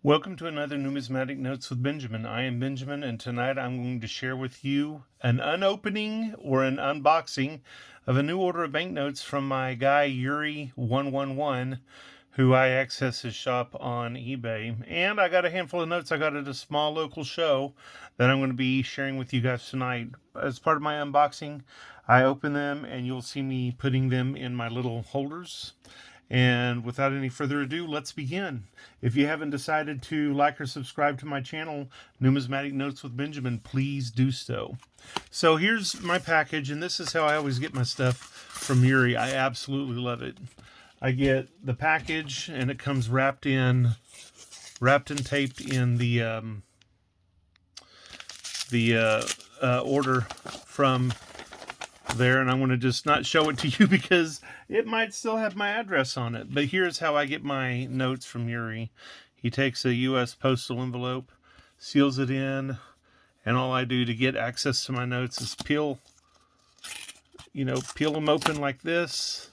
Welcome to another Numismatic Notes with Benjamin. I am Benjamin, and tonight I'm going to share with you an unopening or an unboxing of a new order of banknotes from my guy Yuri 111, who I access his shop on eBay. And I got a handful of notes I got at a small local show that I'm going to be sharing with you guys tonight. As part of my unboxing, I open them and you'll see me putting them in my little holders. And without any further ado, let's begin. If you haven't decided to like or subscribe to my channel, Numismatic Notes with Benjamin, please do so. So here's my package, and this is how I always get my stuff from Yuri. I absolutely love it. I get the package, and it comes wrapped and taped in the order from there, and I'm going to just not show it to you because it might still have my address on it. But here's how I get my notes from Yuri. He takes a U.S. postal envelope, seals it in, and all I do to get access to my notes is peel them open like this,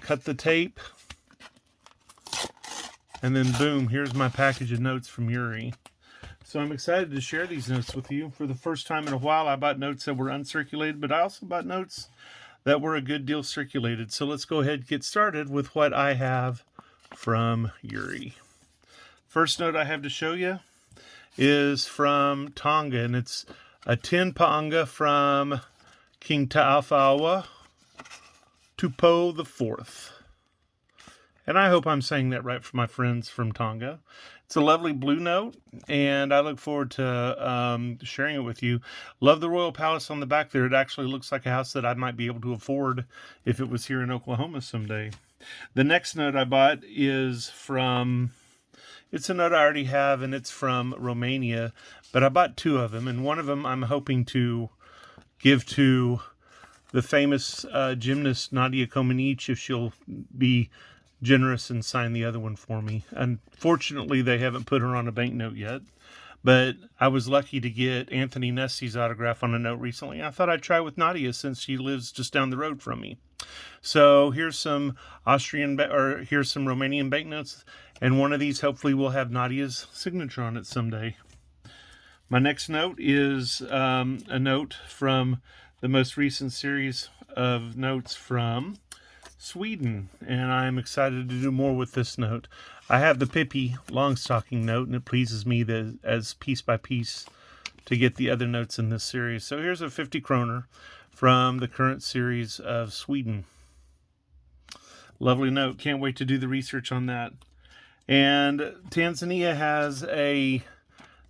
cut the tape, and then boom, here's my package of notes from Yuri. So I'm excited to share these notes with you. For the first time in a while, I bought notes that were uncirculated, but I also bought notes that were a good deal circulated. So let's go ahead and get started with what I have from Yuri. First note I have to show you is from Tonga, and it's a 10 paanga from King Ta'afawa Tupo IV. And I hope I'm saying that right for my friends from Tonga. It's a lovely blue note, and I look forward to sharing it with you. Love the Royal Palace on the back there. It actually looks like a house that I might be able to afford if it was here in Oklahoma someday. The next note I bought is from, it's a note I already have, and it's from Romania, but I bought two of them, and one of them I'm hoping to give to the famous gymnast Nadia Comaneci if she'll be generous and sign the other one for me. Unfortunately, they haven't put her on a banknote yet, but I was lucky to get Anthony Nesti's autograph on a note recently. I thought I'd try with Nadia since she lives just down the road from me. So here's some here's some Romanian banknotes, and one of these hopefully will have Nadia's signature on it someday. My next note is a note from the most recent series of notes from Sweden, and I'm excited to do more with this note. I have the Pippi Longstocking note, and it pleases me that as piece by piece to get the other notes in this series. So here's a 50 kroner from the current series of Sweden. Lovely note. Can't wait to do the research on that. And Tanzania has a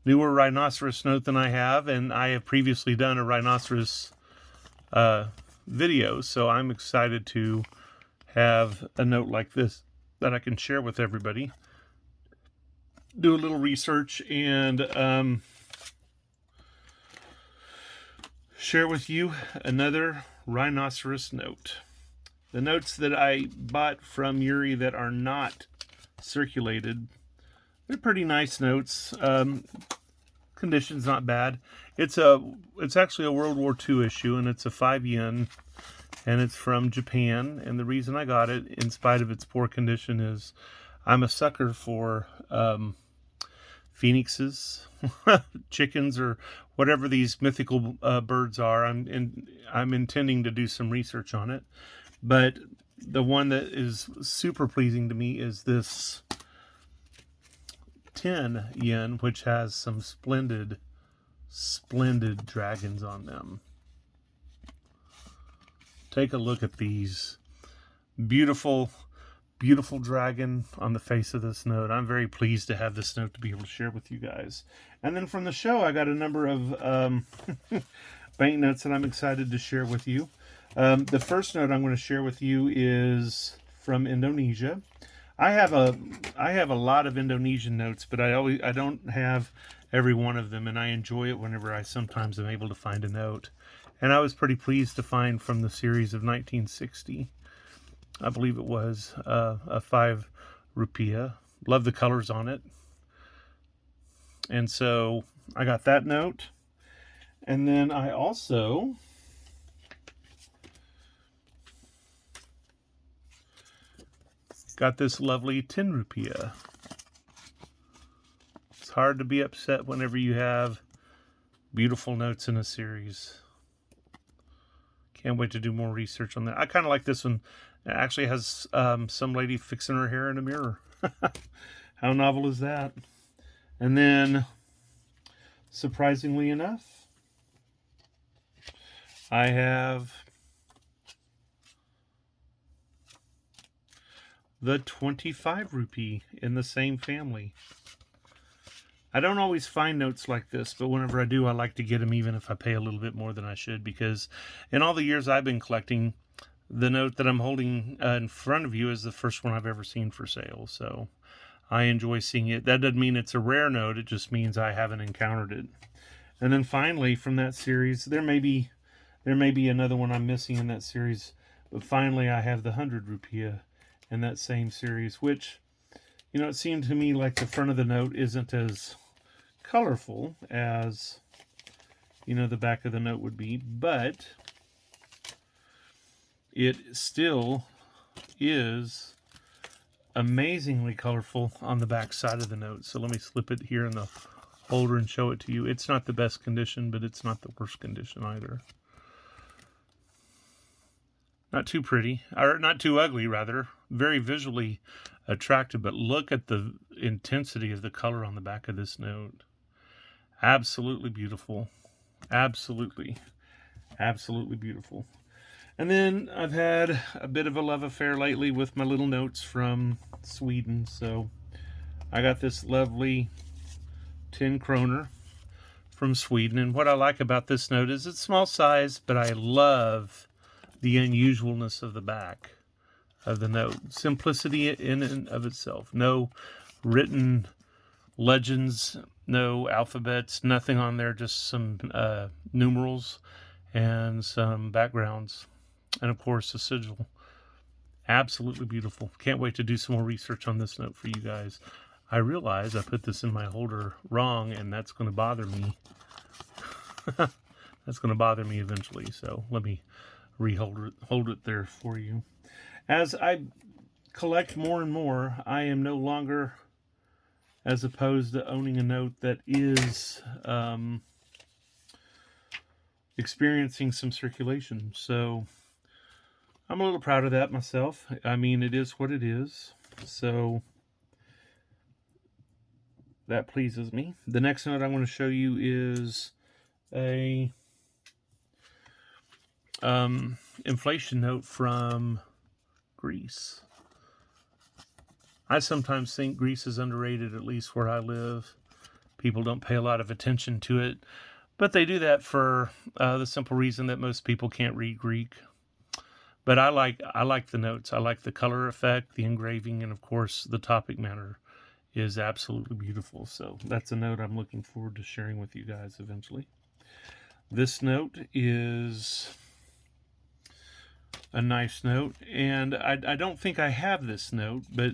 newer rhinoceros note than I have, and I have previously done a rhinoceros video, so I'm excited to have a note like this that I can share with everybody. Do a little research and share with you another rhinoceros note. The notes that I bought from Yuri that are not circulated, they're pretty nice notes. Condition's not bad. It's actually a World War II issue, and it's a 5 yen. And it's from Japan, and the reason I got it, in spite of its poor condition, is I'm a sucker for phoenixes, chickens, or whatever these mythical birds are. I'm intending to do some research on it, but the one that is super pleasing to me is this 10 yen, which has some splendid dragons on them. Take a look at these. Beautiful dragon on the face of this note. I'm very pleased to have this note to be able to share with you guys. And then from the show, I got a number of banknotes that I'm excited to share with you. The first note I'm going to share with you is from Indonesia. I have a lot of Indonesian notes, but I don't have every one of them, and I enjoy it whenever I sometimes am able to find a note. And I was pretty pleased to find from the series of 1960, I believe it was, a 5 rupiah. Love the colors on it. And so I got that note. And then I also got this lovely 10 rupiah. hard to be upset whenever you have beautiful notes in a series. Can't wait to do more research on that. I kind of like this one. It actually has some lady fixing her hair in a mirror. How novel is that? And then, surprisingly enough, I have the 25 rupee in the same family. I don't always find notes like this, but whenever I do, I like to get them even if I pay a little bit more than I should, because in all the years I've been collecting, the note that I'm holding in front of you is the first one I've ever seen for sale. So I enjoy seeing it. That doesn't mean it's a rare note. It just means I haven't encountered it. And then finally, from that series, there may be another one I'm missing in that series, but finally I have the 100 rupiah in that same series, which, you know, it seemed to me like the front of the note isn't as colorful as, you know, the back of the note would be, but it still is amazingly colorful on the back side of the note. So let me slip it here in the holder and show it to you. It's not the best condition, but it's not the worst condition either. Not too pretty, or not too ugly, rather. Very visually attractive, but look at the intensity of the color on the back of this note. Absolutely beautiful. Absolutely beautiful. And then I've had a bit of a love affair lately with my little notes from Sweden. So I got this lovely 10 kroner from Sweden. And what I like about this note is it's small size, but I love the unusualness of the back of the note. Simplicity in and of itself. No written legends, no alphabets, nothing on there, just some numerals and some backgrounds. And of course, a sigil. Absolutely beautiful. Can't wait to do some more research on this note for you guys. I realize I put this in my holder wrong, and that's going to bother me. That's going to bother me eventually. So let me hold it there for you. As I collect more and more, I am no longer as opposed to owning a note that is experiencing some circulation. So I'm a little proud of that myself. I mean, it is what it is. So that pleases me. The next note I'm going to show you is a inflation note from Greece. I sometimes think Greece is underrated, at least where I live. People don't pay a lot of attention to it, but they do that for the simple reason that most people can't read Greek. But I like the notes. I like the color effect, the engraving, and of course the topic matter is absolutely beautiful. So that's a note I'm looking forward to sharing with you guys eventually. This note is a nice note, and I don't think I have this note, but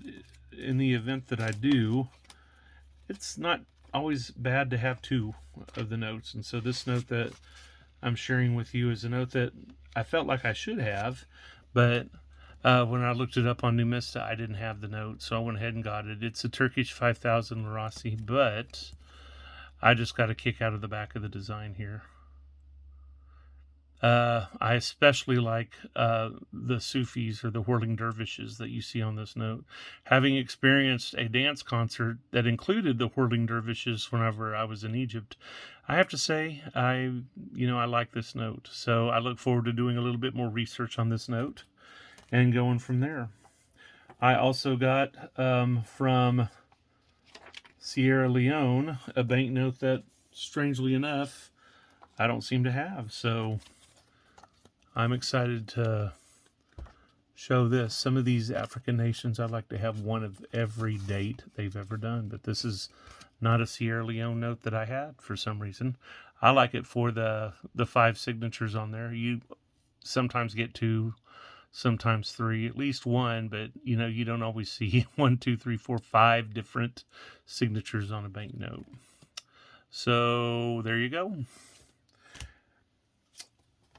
in the event that I do, it's not always bad to have two of the notes. And so this note that I'm sharing with you is a note that I felt like I should have, but when I looked it up on Numista, I didn't have the note, so I went ahead and got it. It's a Turkish 5,000 lirası, but I just got a kick out of the back of the design here. I especially like the Sufis, or the whirling dervishes, that you see on this note. Having experienced a dance concert that included the whirling dervishes whenever I was in Egypt, I have to say I like this note. So I look forward to doing a little bit more research on this note and going from there. I also got from Sierra Leone a banknote that, strangely enough, I don't seem to have. So I'm excited to show this. Some of these African nations, I'd like to have one of every date they've ever done, but this is not a Sierra Leone note that I had for some reason. I like it for the 5 signatures on there. You sometimes get 2, sometimes 3, at least 1, but you don't always see 1, 2, 3, 4, 5 different signatures on a banknote. So there you go.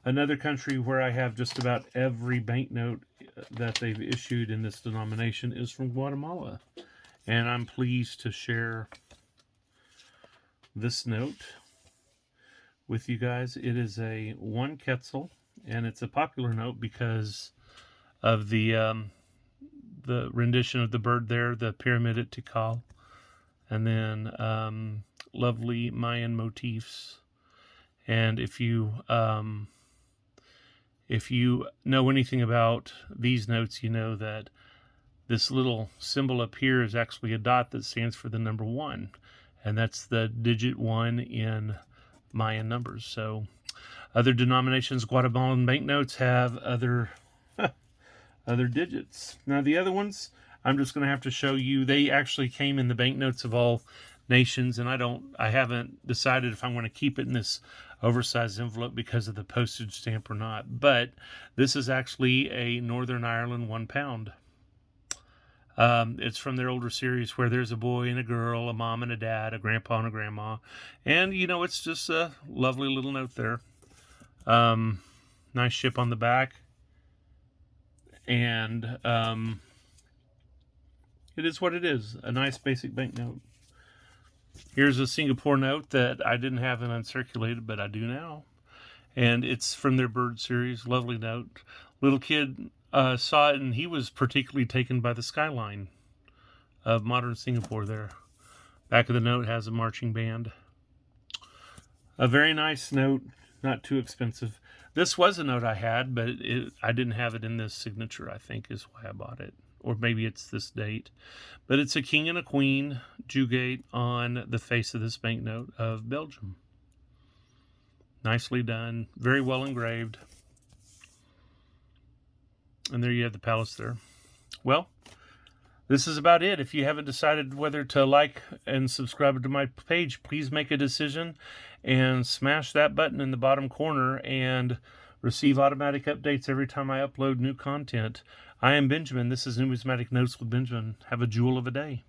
Another country where I have just about every banknote that they've issued in this denomination is from Guatemala. And I'm pleased to share this note with you guys. It is a 1 quetzal, and it's a popular note because of the rendition of the bird there, the pyramid at Tikal, and then lovely Mayan motifs. And if you know anything about these notes, you know that this little symbol up here is actually a dot that stands for the number 1, and that's the digit 1 in Mayan numbers. So other denominations, Guatemalan banknotes, have other digits. Now the other ones, I'm just going to have to show you. They actually came in the banknotes of all nations, and I haven't decided if I'm going to keep it in this oversized envelope because of the postage stamp or not. But this is actually a Northern Ireland 1 pound. It's from their older series where there's a boy and a girl, a mom and a dad, a grandpa and a grandma, and it's just a lovely little note there. Nice ship on the back, and it is what it is, a nice basic banknote. Here's a Singapore note that I didn't have in uncirculated, but I do now. And it's from their bird series. Lovely note. Little kid saw it, and he was particularly taken by the skyline of modern Singapore there. Back of the note has a marching band. A very nice note, not too expensive. This was a note I had, but I didn't have it in this signature, I think, is why I bought it. Or maybe it's this date. But it's a king and a queen Jugate on the face of this banknote of Belgium. Nicely done. Very well engraved. And there you have the palace there. Well, this is about it. If you haven't decided whether to like and subscribe to my page, please make a decision and smash that button in the bottom corner and receive automatic updates every time I upload new content. I am Benjamin. This is Numismatic Notes with Benjamin. Have a jewel of a day.